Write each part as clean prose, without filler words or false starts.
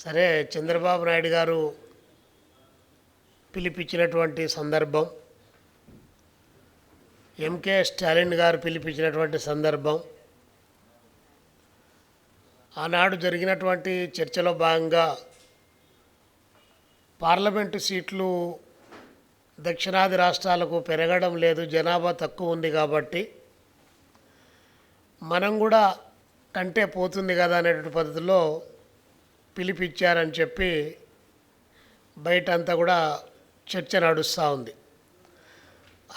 సరే, చంద్రబాబు నాయుడు గారు పిలిపించినటువంటి సందర్భం, ఎంకే స్టాలిన్ గారు పిలిపించినటువంటి సందర్భం, ఆనాడు జరిగినటువంటి చర్చలో భాగంగా పార్లమెంటు సీట్లు దక్షిణాది రాష్ట్రాలకు పెరగడం లేదు, జనాభా తక్కువ ఉంది కాబట్టి మనం కూడా కంటే పోతుంది కదా అనేటువంటి పద్ధతిలో పిలిపించారని చెప్పి బయట అంతా కూడా చర్చ నడుస్తూ ఉంది.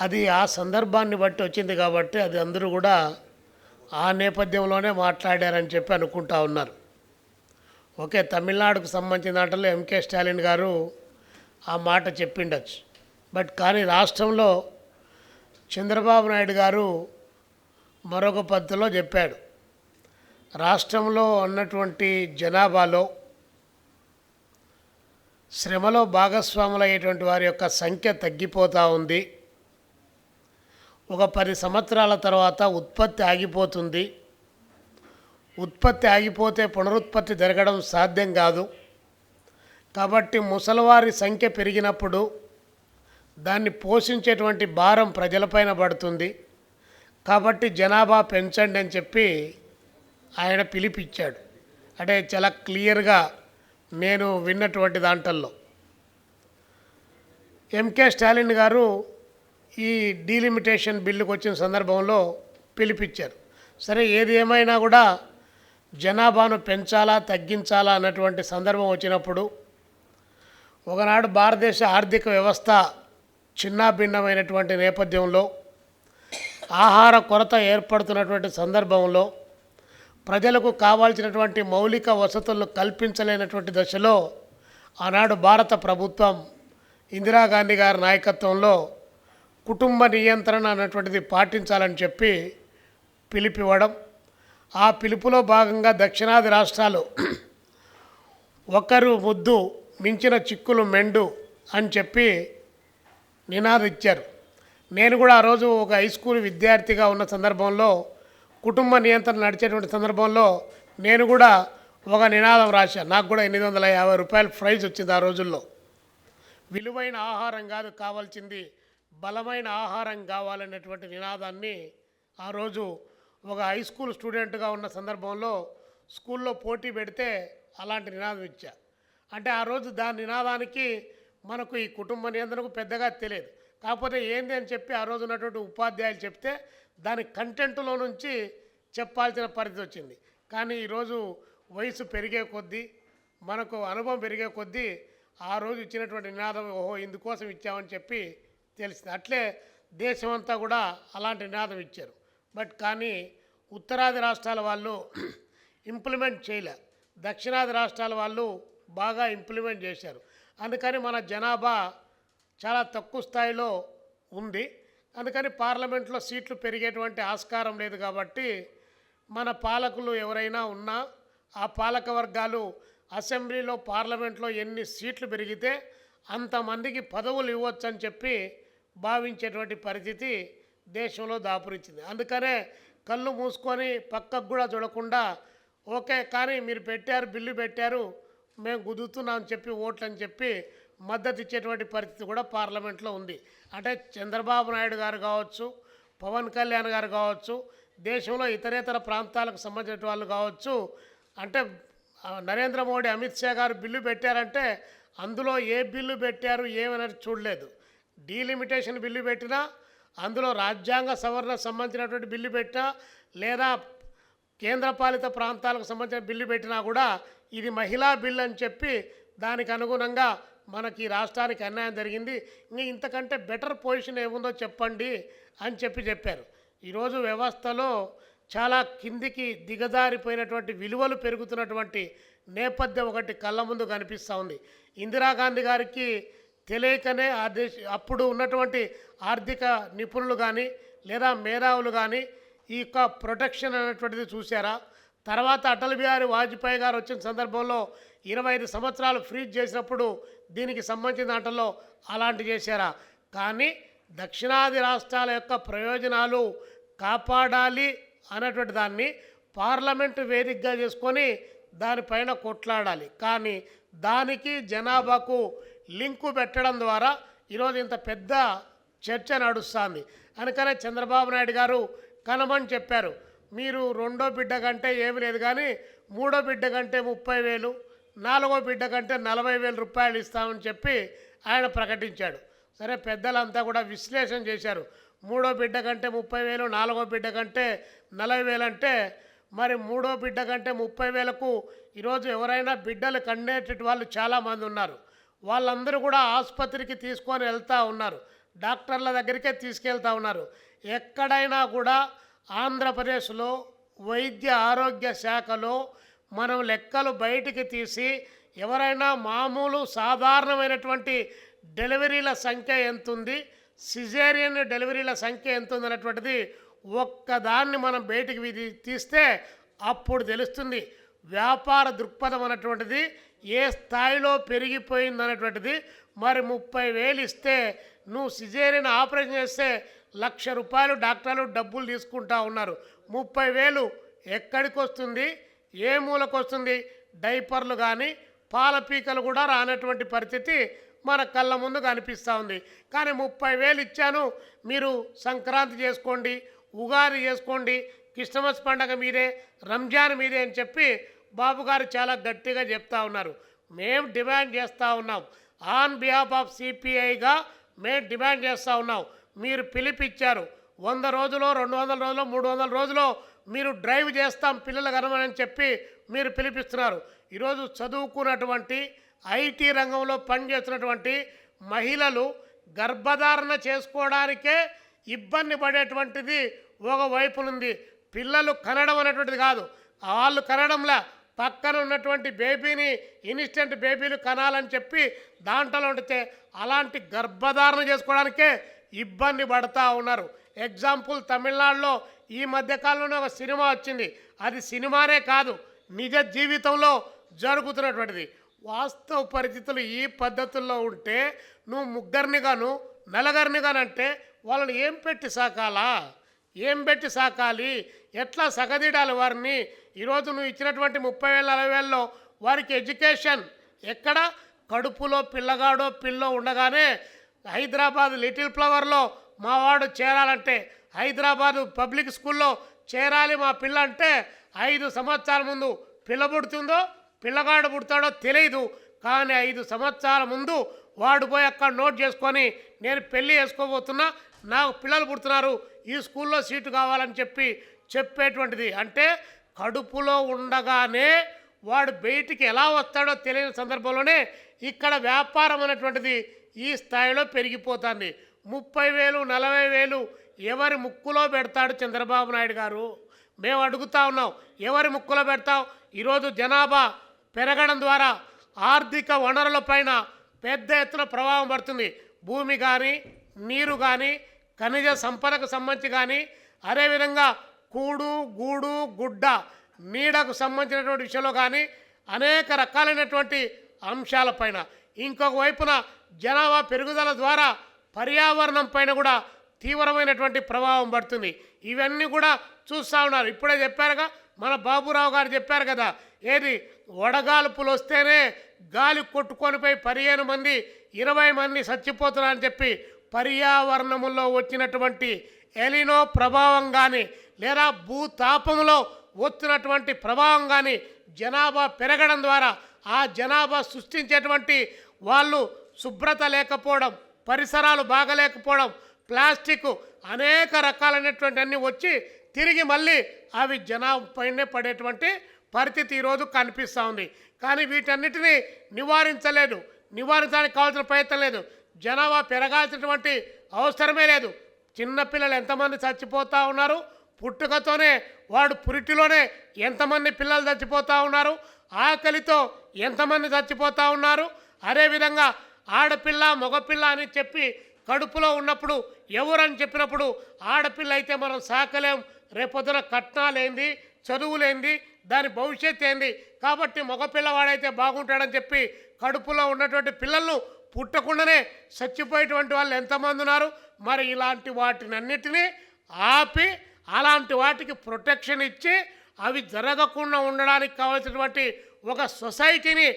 అది ఆ సందర్భాన్ని బట్టి వచ్చింది కాబట్టి అది అందరూ కూడా ఆ నేపథ్యంలోనే మాట్లాడారని చెప్పి అనుకుంటా ఉన్నారు. ఓకే, తమిళనాడుకు సంబంధించిన దాంట్లో ఎంకే స్టాలిన్ గారు ఆ మాట చెప్పిండొచ్చు. బట్ కానీ రాష్ట్రంలో చంద్రబాబు నాయుడు గారు మరొక పద్ధతిలో చెప్పాడు. రాష్ట్రంలో ఉన్నటువంటి జనాభాలో శ్రమలో భాగస్వాములయ్యేటువంటి వారి యొక్క సంఖ్య తగ్గిపోతూ ఉంది. ఒక 10 సంవత్సరాల తర్వాత ఉత్పత్తి ఆగిపోతుంది. ఉత్పత్తి ఆగిపోతే పునరుత్పత్తి జరగడం సాధ్యం కాదు. కాబట్టి ముసలివారి సంఖ్య పెరిగినప్పుడు దాన్ని పోషించేటువంటి భారం ప్రజలపైన పడుతుంది. కాబట్టి జనాభా పెంచండి అని చెప్పి ఆయన పిలిపిచ్చాడు. అంటే చాలా క్లియర్గా నేను విన్నటువంటి దాంట్లో ఎంకే స్టాలిన్ గారు ఈ డీలిమిటేషన్ బిల్లుకు వచ్చిన సందర్భంలో పిలిపించారు. సరే, ఏది ఏమైనా కూడా జనాభాను పెంచాలా తగ్గించాలా అన్నటువంటి సందర్భం వచ్చినప్పుడు ఒకనాడు భారతదేశ ఆర్థిక వ్యవస్థ చిన్నాభిన్నమైనటువంటి నేపథ్యంలో ఆహార కొరత ఏర్పడుతున్నటువంటి సందర్భంలో ప్రజలకు కావాల్సినటువంటి మౌలిక వసతులను కల్పించలేనటువంటి దశలో ఆనాడు భారత ప్రభుత్వం ఇందిరాగాంధీ గారి నాయకత్వంలో కుటుంబ నియంత్రణ అన్నటువంటిది పాటించాలని చెప్పి పిలిపివ్వడం, ఆ పిలుపులో భాగంగా దక్షిణాది రాష్ట్రాలు ఒకరు ముద్దు మించిన చిక్కులు మెండు అని చెప్పి నినాదించారు. నేను కూడా ఆ రోజు ఒక హై స్కూల్ విద్యార్థిగా ఉన్న సందర్భంలో కుటుంబ నియంత్రణ నడిచేటువంటి సందర్భంలో నేను కూడా ఒక నినాదం రాశాను. నాకు కూడా 850 రూపాయలు ప్రైజ్ వచ్చింది ఆ రోజుల్లో. విలువైన ఆహారం కాదు కావాల్సింది, బలమైన ఆహారం కావాలనేటువంటి నినాదాన్ని ఆ రోజు ఒక హై స్కూల్ స్టూడెంట్గా ఉన్న సందర్భంలో స్కూల్లో పోటీ పెడితే అలాంటి నినాదం ఇచ్చా. అంటే ఆ రోజు దాని నినాదానికి మనకు ఈ కుటుంబ నియంత్రణకు పెద్దగా తెలియదు. కాకపోతే ఏంది అని చెప్పి ఆ రోజు ఉన్నటువంటి ఉపాధ్యాయులు చెప్తే దాని కంటెంట్లో నుంచి చెప్పాల్సిన పరిస్థితి వచ్చింది. కానీ ఈరోజు వయసు పెరిగే కొద్దీ, మనకు అనుభవం పెరిగే కొద్దీ ఆ రోజు ఇచ్చినటువంటి నినాదం ఓహో ఇందుకోసం ఇచ్చామని చెప్పి తెలిసింది. అట్లే దేశమంతా కూడా అలాంటి నినాదం ఇచ్చారు. బట్ కానీ ఉత్తరాది రాష్ట్రాల వాళ్ళు ఇంప్లిమెంట్ చేయలే, దక్షిణాది రాష్ట్రాల వాళ్ళు బాగా ఇంప్లిమెంట్ చేశారు. అందుకని మన జనాభా చాలా తక్కువ స్థాయిలో ఉంది. అందుకని పార్లమెంట్లో సీట్లు పెరిగేటువంటి ఆస్కారం లేదు. కాబట్టి మన పాలకులు ఎవరైనా ఉన్నా ఆ పాలక వర్గాలు అసెంబ్లీలో పార్లమెంట్లో ఎన్ని సీట్లు పెరిగితే అంతమందికి పదవులు ఇవ్వచ్చు అని చెప్పి భావించేటువంటి పరిస్థితి దేశంలో దాపురించింది. అందుకనే కళ్ళు మూసుకొని పక్కకు కూడా చూడకుండా ఓకే కానీ మీరు పెట్టారు, బిల్లు పెట్టారు, మేము గుద్దుతున్నాం అని చెప్పి ఓట్లు అని చెప్పి మద్దతు ఇచ్చేటువంటి పరిస్థితి కూడా పార్లమెంట్లో ఉంది. అంటే చంద్రబాబు నాయుడు గారు కావచ్చు, పవన్ కళ్యాణ్ గారు కావచ్చు, దేశంలో ఇతరేతర ప్రాంతాలకు సంబంధించిన వాళ్ళు కావచ్చు, అంటే నరేంద్ర మోడీ, అమిత్ షా గారు బిల్లు పెట్టారంటే అందులో ఏ బిల్లు పెట్టారు ఏమనేది చూడలేదు. డీలిమిటేషన్ బిల్లు పెట్టినా, అందులో రాజ్యాంగ సవరణ సంబంధించినటువంటి బిల్లు పెట్టినా, లేదా కేంద్రపాలిత ప్రాంతాలకు సంబంధించిన బిల్లు పెట్టినా కూడా ఇది మహిళా బిల్లు అని చెప్పి దానికి అనుగుణంగా మనకి రాష్ట్రానికి అన్యాయం జరిగింది, ఇంకా ఇంతకంటే బెటర్ పొజిషన్ ఏముందో చెప్పండి అని చెప్పారు. ఈరోజు వ్యవస్థలో చాలా కిందికి దిగజారిపోయినటువంటి విలువలు పెరుగుతున్నటువంటి నేపథ్యం ఒకటి కళ్ళ ముందు కనిపిస్తూ ఉంది. ఇందిరాగాంధీ గారికి తెలియకనే అప్పుడు ఉన్నటువంటి ఆర్థిక నిపుణులు కానీ లేదా మేధావులు కానీ ఈ యొక్క ప్రొటెక్షన్ అనేటువంటిది చూసారా? తర్వాత అటల్ బిహారీ వాజ్పేయి గారు వచ్చిన సందర్భంలో 25 సంవత్సరాలు ఫ్రీజ్ చేసినప్పుడు దీనికి సంబంధించిన దాంట్లో అలాంటి చేశారా? కానీ దక్షిణాది రాష్ట్రాల యొక్క ప్రయోజనాలు కాపాడాలి అన్నటువంటి దాన్ని పార్లమెంటు వేదికగా చేసుకొని దానిపైన కొట్లాడాలి. కానీ దానికి జనాభాకు లింకు పెట్టడం ద్వారా ఈరోజు ఇంత పెద్ద చర్చ నడుస్తుంది. అందుకనే చంద్రబాబు నాయుడు గారు కనమని చెప్పారు, మీరు రెండో బిడ్డ కంటే ఏమి లేదు కానీ మూడో బిడ్డ కంటే 30,000, నాలుగో బిడ్డ కంటే 40,000 రూపాయలు ఇస్తామని చెప్పి ఆయన ప్రకటించాడు. సరే, పెద్దలంతా కూడా విశ్లేషణ చేశారు. మూడో బిడ్డ కంటే 30,000, నాలుగో బిడ్డ కంటే 40,000 అంటే మరి మూడో బిడ్డ కంటే 30,000కు ఈరోజు ఎవరైనా బిడ్డలు కండేటి వాళ్ళు చాలామంది ఉన్నారు. వాళ్ళందరూ కూడా ఆసుపత్రికి తీసుకొని వెళ్తూ ఉన్నారు, డాక్టర్ల దగ్గరికే తీసుకెళ్తూ ఉన్నారు. ఎక్కడైనా కూడా ఆంధ్రప్రదేశ్లో వైద్య ఆరోగ్య శాఖలో మనం లెక్కలు బయటికి తీసి ఎవరైనా మామూలు సాధారణమైనటువంటి డెలివరీల సంఖ్య ఎంతుంది, సిజేరియన్ డెలివరీల సంఖ్య ఎంతుంది అనేటువంటిది ఒక్కదాన్ని మనం బయటికి తీస్తే అప్పుడు తెలుస్తుంది వ్యాపార దృక్పథం అనేటువంటిది ఏ స్థాయిలో పెరిగిపోయింది అనేటువంటిది. మరి 30,000 ఇస్తే నువ్వు సిజేరియన్ ఆపరేషన్ చేస్తే ₹1,00,000 డాక్టర్లు డబ్బులు తీసుకుంటా ఉన్నారు. 30,000 ఎక్కడికి వస్తుంది, ఏ మూలకు వస్తుంది? డైపర్లు కానీ పాల పీకలు కూడా రానటువంటి పరిస్థితి మన కళ్ళ ముందు కనిపిస్తూ ఉంది. కానీ 30,000 ఇచ్చాను, మీరు సంక్రాంతి చేసుకోండి, ఉగాది చేసుకోండి, క్రిస్మస్ పండగ మీదే, రంజాన్ మీదే అని చెప్పి బాబు గారు చాలా గట్టిగా చెప్తా ఉన్నారు. మేము డిమాండ్ చేస్తూ ఉన్నాం, ఆన్ బిహాఫ్ ఆఫ్ సిపిఐగా మేము డిమాండ్ చేస్తూ ఉన్నాం. మీరు పిలిపిచ్చారు, 100 రోజులో 200 రోజులో 300 రోజులో మీరు డ్రైవ్ చేస్తాం పిల్లలు కనమని చెప్పి మీరు పిలిపిస్తున్నారు. ఈరోజు చదువుకున్నటువంటి ఐటీ రంగంలో పనిచేస్తున్నటువంటి మహిళలు గర్భధారణ చేసుకోవడానికే ఇబ్బంది పడేటువంటిది ఒకవైపు ఉంది. పిల్లలు కనడం అనేటువంటిది కాదు, వాళ్ళు కనడంలా పక్కన ఉన్నటువంటి బేబీని ఇన్స్టెంట్ బేబీలు కనాలని చెప్పి దాంట్లో ఉండితే అలాంటి గర్భధారణ చేసుకోవడానికే ఇబ్బంది పడుతూ ఉన్నారు. ఎగ్జాంపుల్, తమిళనాడులో ఈ మధ్యకాలంలోనే ఒక సినిమా వచ్చింది. అది సినిమానే కాదు, నిజ జీవితంలో జరుగుతున్నటువంటిది. వాస్తవ పరిస్థితులు ఈ పద్ధతుల్లో ఉంటే నువ్వు ముగ్గురిని గాను నలుగురిని గానంటే వాళ్ళని ఏం పెట్టి సాకాలా? ఏం పెట్టి సాకాలి? ఎట్లా సగదీడాలి వారిని? ఈరోజు నువ్వు ఇచ్చినటువంటి 30,000 40,000లో వారికి ఎడ్యుకేషన్ ఎక్కడ? కడుపులో పిల్లగాడో పిల్లో ఉండగానే హైదరాబాద్ లిటిల్ ఫ్లవర్లో మావాడు చేరాలంటే, హైదరాబాదు పబ్లిక్ స్కూల్లో చేరాలి మా పిల్ల అంటే 5 సంవత్సరాల ముందు పిల్ల పుడుతుందో పిల్లగాడు పుడతాడో తెలియదు. కానీ 5 సంవత్సరాల ముందు వాడు పోయి అక్కడ నోట్ చేసుకొని నేను పెళ్ళి చేసుకోబోతున్నా, నాకు పిల్లలు పుడుతున్నారు, ఈ స్కూల్లో సీటు కావాలని చెప్పేటువంటిది. అంటే కడుపులో ఉండగానే వాడు బయటికి ఎలా వస్తాడో తెలియని సందర్భంలోనే ఇక్కడ వ్యాపారం అనేటువంటిది ఈ స్థాయిలో పెరిగిపోతుంది. 30,000 40,000 ఎవరి ముక్కులో పెడతాడు చంద్రబాబు నాయుడు గారు? మేము అడుగుతా ఉన్నాం, ఎవరి ముక్కులో పెడతాం? ఈరోజు జనాభా పెరగడం ద్వారా ఆర్థిక వనరులపైన పెద్ద ఎత్తున ప్రభావం పడుతుంది. భూమి కానీ, నీరు కానీ, ఖనిజ సంపదకు సంబంధించి కానీ, అదేవిధంగా కూడు గూడు గుడ్డ నీడకు సంబంధించినటువంటి విషయంలో కానీ అనేక రకాలైనటువంటి అంశాలపైన, ఇంకొక వైపున జనాభా పెరుగుదల ద్వారా పర్యావరణం పైన కూడా తీవ్రమైనటువంటి ప్రభావం పడుతుంది. ఇవన్నీ కూడా చూస్తూ ఉన్నారు. ఇప్పుడే చెప్పారుగా, మన బాబురావు గారు చెప్పారు కదా, ఏది వడగాల్పులు వస్తేనే గాలి కొట్టుకొని పోయి 15 మంది 20 మంది చచ్చిపోతున్నారని చెప్పి పర్యావరణంలో వచ్చినటువంటి ఎలినో ప్రభావం కానీ లేదా భూతాపంలో వచ్చినటువంటి ప్రభావం కానీ జనాభా పెరగడం ద్వారా ఆ జనాభా సృష్టించేటువంటి వాళ్ళు శుభ్రత లేకపోవడం, పరిసరాలు బాగలేకపోవడం, ప్లాస్టిక్ అనేక రకాలైనటువంటి అన్నీ వచ్చి తిరిగి మళ్ళీ అవి జనాభా పైనే పడేటువంటి పరిస్థితి ఈరోజు కనిపిస్తూ ఉంది. కానీ వీటన్నిటినీ నివారించడానికి కావాల్సిన ప్రయత్నం లేదు. జనాభా పెరగాల్సినటువంటి అవసరమే లేదు. చిన్నపిల్లలు ఎంతమంది చచ్చిపోతూ ఉన్నారు, పుట్టుకతోనే వాడు పురిటిలోనే ఎంతమంది పిల్లలు చచ్చిపోతూ ఉన్నారు, ఆకలితో ఎంతమంది చచ్చిపోతూ ఉన్నారు. అదేవిధంగా ఆడపిల్ల మగపిల్ల అని చెప్పి కడుపులో ఉన్నప్పుడు ఎవరని చెప్పినప్పుడు ఆడపిల్ల అయితే మనం సాకలేం, రేపొద్దున కట్నాలేంది, చదువులేంది, దాని భవిష్యత్ ఏంది, కాబట్టి మగపిల్లవాడైతే బాగుంటాడని చెప్పి కడుపులో ఉన్నటువంటి పిల్లలను పుట్టకుండానే చచ్చిపోయేటువంటి వాళ్ళు ఎంతమంది ఉన్నారు. మరి ఇలాంటి వాటినన్నిటినీ ఆపి అలాంటి వాటికి ప్రొటెక్షన్ ఇచ్చి అవి జరగకుండా ఉండడానికి కావాల్సినటువంటి ఒక సొసైటీని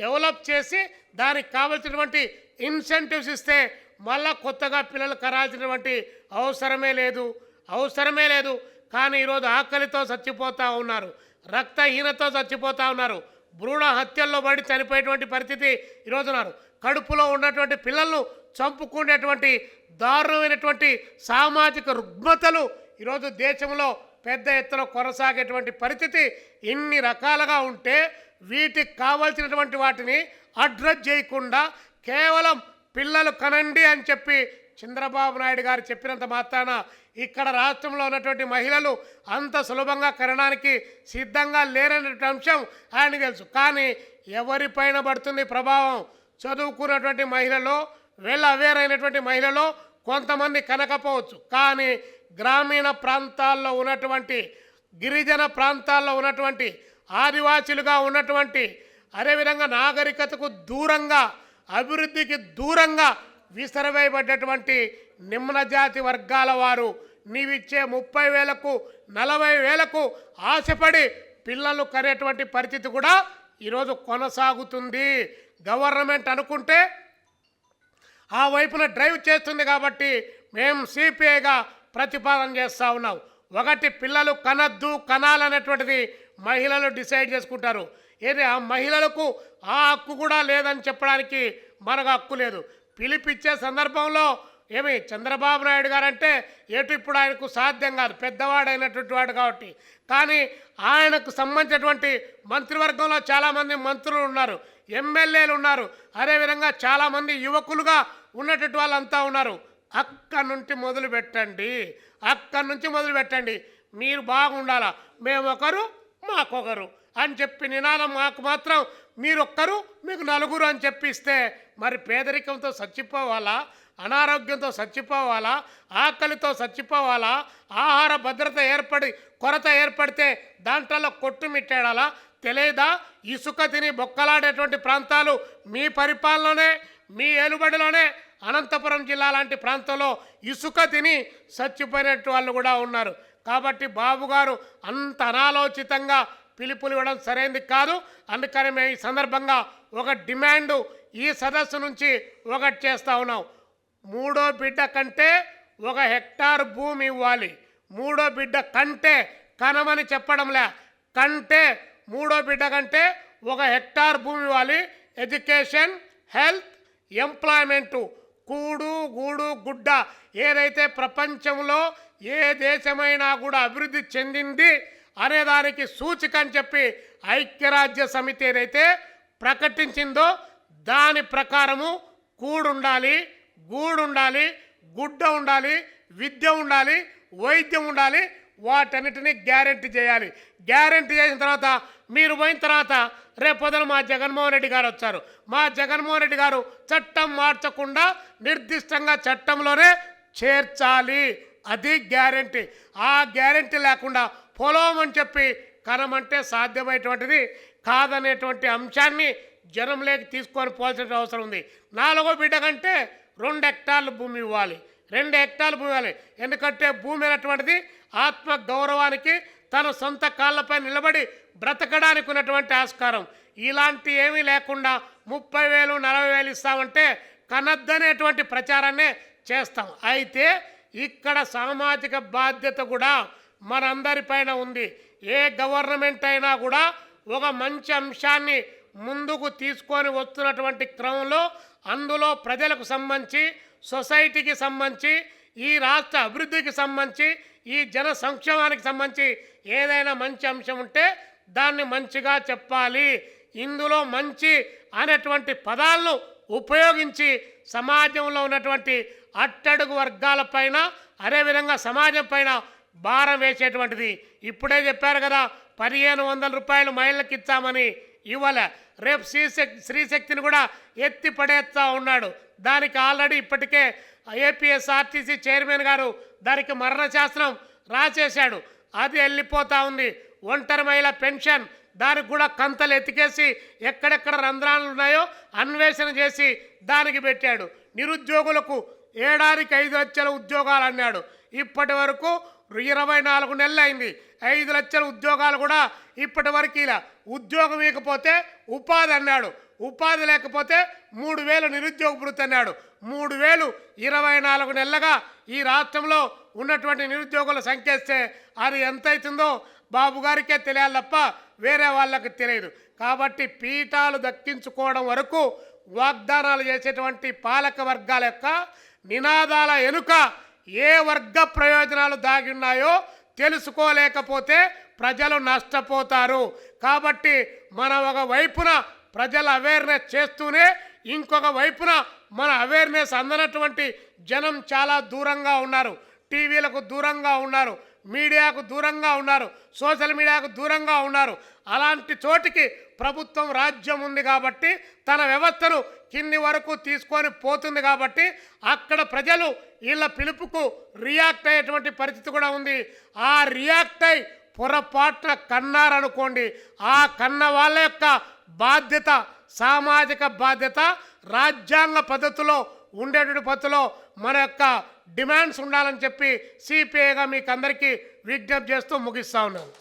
డెవలప్ చేసి దానికి కావాల్సినటువంటి ఇన్సెంటివ్స్ ఇస్తే మళ్ళా కొత్తగా పిల్లలు కరాల్సినటువంటి అవసరమే లేదు. కానీ ఈరోజు ఆకలితో చచ్చిపోతూ ఉన్నారు, రక్తహీనతో చచ్చిపోతూ ఉన్నారు, భ్రూణ హత్యల్లో పడి చనిపోయేటువంటి పరిస్థితి ఈరోజు ఉన్నారు. కడుపులో ఉన్నటువంటి పిల్లలను చంపుకునేటువంటి దారుణమైనటువంటి సామాజిక రుగ్మతలు ఈరోజు దేశంలో పెద్ద ఎత్తున కొనసాగేటువంటి పరిస్థితి ఇన్ని రకాలుగా ఉంటే వీటికి కావాల్సినటువంటి వాటిని అడ్రస్ చేయకుండా కేవలం పిల్లలు కనండి అని చెప్పి చంద్రబాబు నాయుడు గారు చెప్పినంత మాత్రాన ఇక్కడ రాష్ట్రంలో ఉన్నటువంటి మహిళలు అంత సులభంగా కనడానికి సిద్ధంగా లేరనేటువంటి అంశం ఆయనకు తెలుసు. కానీ ఎవరిపైన పడుతుంది ప్రభావం? చదువుకున్నటువంటి మహిళలు, వెల్ అవేర్ అయినటువంటి మహిళలు కొంతమంది కనకపోవచ్చు, కానీ గ్రామీణ ప్రాంతాల్లో ఉన్నటువంటి, గిరిజన ప్రాంతాల్లో ఉన్నటువంటి, ఆదివాసీలుగా ఉన్నటువంటి, అదేవిధంగా నాగరికతకు దూరంగా, అభివృద్ధికి దూరంగా విసిరవేయబడ్డటువంటి నిమ్న జాతి వర్గాల వారు నీవిచ్చే 30,000కు 40,000కు ఆశపడి పిల్లలు కనేటువంటి పరిస్థితి కూడా ఈరోజు కొనసాగుతుంది. గవర్నమెంట్ అనుకుంటే ఆ వైపున డ్రైవ్ చేస్తుంది కాబట్టి మేము సిపిఐగా ప్రతిపాదన చేస్తూ ఉన్నాం. ఒకటి, పిల్లలు కనద్దు, కనాలనేటువంటిది మహిళలు డిసైడ్ చేసుకుంటారు. ఏది ఆ మహిళలకు ఆ హక్కు కూడా లేదని చెప్పడానికి మనకు హక్కు లేదు. పిలిపిచ్చే సందర్భంలో ఏమి చంద్రబాబు నాయుడు గారు అంటే ఇప్పుడు ఆయనకు సాధ్యం కాదు, పెద్దవాడైనటువంటి వాడు కాబట్టి. కానీ ఆయనకు సంబంధించినటువంటి మంత్రివర్గంలో చాలామంది మంత్రులు ఉన్నారు, ఎమ్మెల్యేలు ఉన్నారు, అదేవిధంగా చాలామంది యువకులుగా ఉన్నటువంటి వాళ్ళంతా ఉన్నారు. అక్కడి నుంచి మొదలు పెట్టండి. మీరు బాగుండాలా, మేమొకరు మాకొకరు అని చెప్పి నినాదం మాకు మాత్రం మీరొక్కరు మీకు నలుగురు అని చెప్పిస్తే మరి పేదరికంతో చచ్చిపోవాలా, అనారోగ్యంతో చచ్చిపోవాలా, ఆకలితో చచ్చిపోవాలా, ఆహార భద్రత కొరత ఏర్పడితే దాంట్లో కొట్టుమిట్టాడాలా తెలియదా? ఇసుక తిని బొక్కలాడేటువంటి ప్రాంతాలు మీ పరిపాలనలోనే, మీ ఏలుబడిలోనే అనంతపురం జిల్లా లాంటి ప్రాంతంలో ఇసుక తిని చచ్చిపోయినట్టు వాళ్ళు కూడా ఉన్నారు. కాబట్టి బాబు గారు అంత అనాలోచితంగా పిలుపులు ఇవ్వడం సరైనది కాదు. అందుకని మేము ఈ సందర్భంగా ఒక డిమాండు ఈ సదస్సు నుంచి ఒకటి చేస్తూ ఉన్నాం. 3వ బిడ్డ కంటే 1 హెక్టార్ భూమి ఇవ్వాలి. 3వ బిడ్డ కంటే, కనమని చెప్పడంలే, కంటే 3వ బిడ్డ కంటే 1 హెక్టార్ భూమి ఇవ్వాలి. ఎడ్యుకేషన్, హెల్త్, ఎంప్లాయ్మెంటు, కూడు గూడు గుడ్డ, ఏదైతే ప్రపంచంలో ఏ దేశమైనా కూడా అభివృద్ధి చెందింది అనేదానికి సూచిక అని చెప్పి ఐక్యరాజ్య సమితి ఏదైతే ప్రకటించిందో దాని ప్రకారము కూడుండాలి, గూడుండాలి, గుడ్డ ఉండాలి, విద్య ఉండాలి, వైద్యం ఉండాలి. వాటన్నిటినీ గ్యారెంటీ చేయాలి. గ్యారెంటీ చేసిన తర్వాత మీరు పోయిన తర్వాత రేపొదలు మా జగన్మోహన్ రెడ్డి గారు వచ్చారు. మా జగన్మోహన్ రెడ్డి గారు చట్టం మార్చకుండా నిర్దిష్టంగా చట్టంలోనే చేర్చాలి. అది గ్యారెంటీ. ఆ గ్యారెంటీ లేకుండా పొలం అని చెప్పి కనమంటే సాధ్యమైనటువంటిది కాదనేటువంటి అంశాన్ని జనంలోకి తీసుకొని పోవాల్సిన అవసరం ఉంది. 4వ బిడ్డ కంటే 2 హెక్టార్ల భూమి ఇవ్వాలి. 2 హెక్టార్ల భూమి ఇవ్వాలి. ఎందుకంటే భూమి అనేటువంటిది ఆత్మ గౌరవానికి, తన సొంత కాళ్ళపై నిలబడి బ్రతకడానికి ఉన్నటువంటి ఆస్కారం. ఇలాంటి ఏమీ లేకుండా 30,000 40,000 ఇస్తామంటే కనద్దనేటువంటి ప్రచారాన్నే చేస్తాం. అయితే ఇక్కడ సామాజిక బాధ్యత కూడా మనందరిపైన ఉంది. ఏ గవర్నమెంట్ అయినా కూడా ఒక మంచి అంశాన్ని ముందుకు తీసుకొని వస్తున్నటువంటి క్రమంలో అందులో ప్రజలకు సంబంధించి, సొసైటీకి సంబంధించి, ఈ రాష్ట్ర అభివృద్ధికి సంబంధించి, ఈ జన సంక్షేమానికి సంబంధించి ఏదైనా మంచి అంశం ఉంటే దాన్ని మంచిగా చెప్పాలి. ఇందులో మంచి అనేటువంటి పదాలను ఉపయోగించి సమాజంలో ఉన్నటువంటి అట్టడుగు వర్గాలపైన, అదేవిధంగా సమాజం పైన భారం వేసేటువంటిది. ఇప్పుడే చెప్పారు కదా 1,500 రూపాయలు మహిళలకు ఇచ్చామని, ఇవ్వలే. రేపు శ్రీశక్తిని కూడా ఎత్తి పడేస్తా ఉన్నాడు. దానికి ఆల్రెడీ ఇప్పటికే ఏపీఎస్ఆర్టీసీ చైర్మన్ గారు దానికి మరణశాసనం రాసేశాడు. అది వెళ్ళిపోతూ ఉంది. ఒంటరి మహిళ పెన్షన్, దానికి కూడా కంతలు ఎత్తికేసి ఎక్కడెక్కడ రంధ్రాలు ఉన్నాయో అన్వేషణ చేసి దానికి పెట్టాడు. నిరుద్యోగులకు ఏడాదికి 5 లక్షల ఉద్యోగాలు అన్నాడు. ఇప్పటి వరకు 24 నెలలు అయింది. 5 లక్షల ఉద్యోగాలు కూడా ఇప్పటి వరకు ఇలా. ఉద్యోగం ఇకపోతే ఉపాధి అన్నాడు, ఉపాధి లేకపోతే 3000 నిరుద్యోగ భృతి అన్నాడు. 3000 24 నెలలుగా ఈ రాష్ట్రంలో ఉన్నటువంటి నిరుద్యోగుల సంఖ్య ఇస్తే అది ఎంత అవుతుందో బాబు గారికే తెలియాలి తప్ప వేరే వాళ్ళకి తెలియదు. కాబట్టి పీఠాలు దక్కించుకోవడం వరకు వాగ్దానాలు చేసేటువంటి పాలక వర్గాల యొక్క నినాదాల వెనుక ఏ వర్గ ప్రయోజనాలు దాగి ఉన్నాయో తెలుసుకోలేకపోతే ప్రజలు నష్టపోతారు. కాబట్టి మనం ఒక వైపున ప్రజల అవేర్నెస్ చేస్తూనే ఇంకొక వైపున మన అవేర్నెస్ అందనటువంటి జనం చాలా దూరంగా ఉన్నారు. టీవీలకు దూరంగా ఉన్నారు, మీడియాకు దూరంగా ఉన్నారు, సోషల్ మీడియాకు దూరంగా ఉన్నారు. అలాంటి చోటికి ప్రభుత్వం రాజ్యం ఉంది కాబట్టి తన వ్యవస్థను కింది వరకు తీసుకొని పోతుంది కాబట్టి అక్కడ ప్రజలు వీళ్ళ పిలుపుకు రియాక్ట్ అయ్యేటువంటి పరిస్థితి కూడా ఉంది. ఆ రియాక్ట్ అయి పొరపాటున కన్నారనుకోండి, ఆ కన్న వాళ్ళ యొక్క బాధ్యత, సామాజిక బాధ్యత రాజ్యాంగ పద్ధతిలో ఉండేటువంటి పద్ధతిలో మన యొక్క డిమాండ్స్ ఉండాలని చెప్పి సిపిఐగా మీకు అందరికీ విజ్ఞప్తి చేస్తూ ముగిస్తా ఉన్నాను.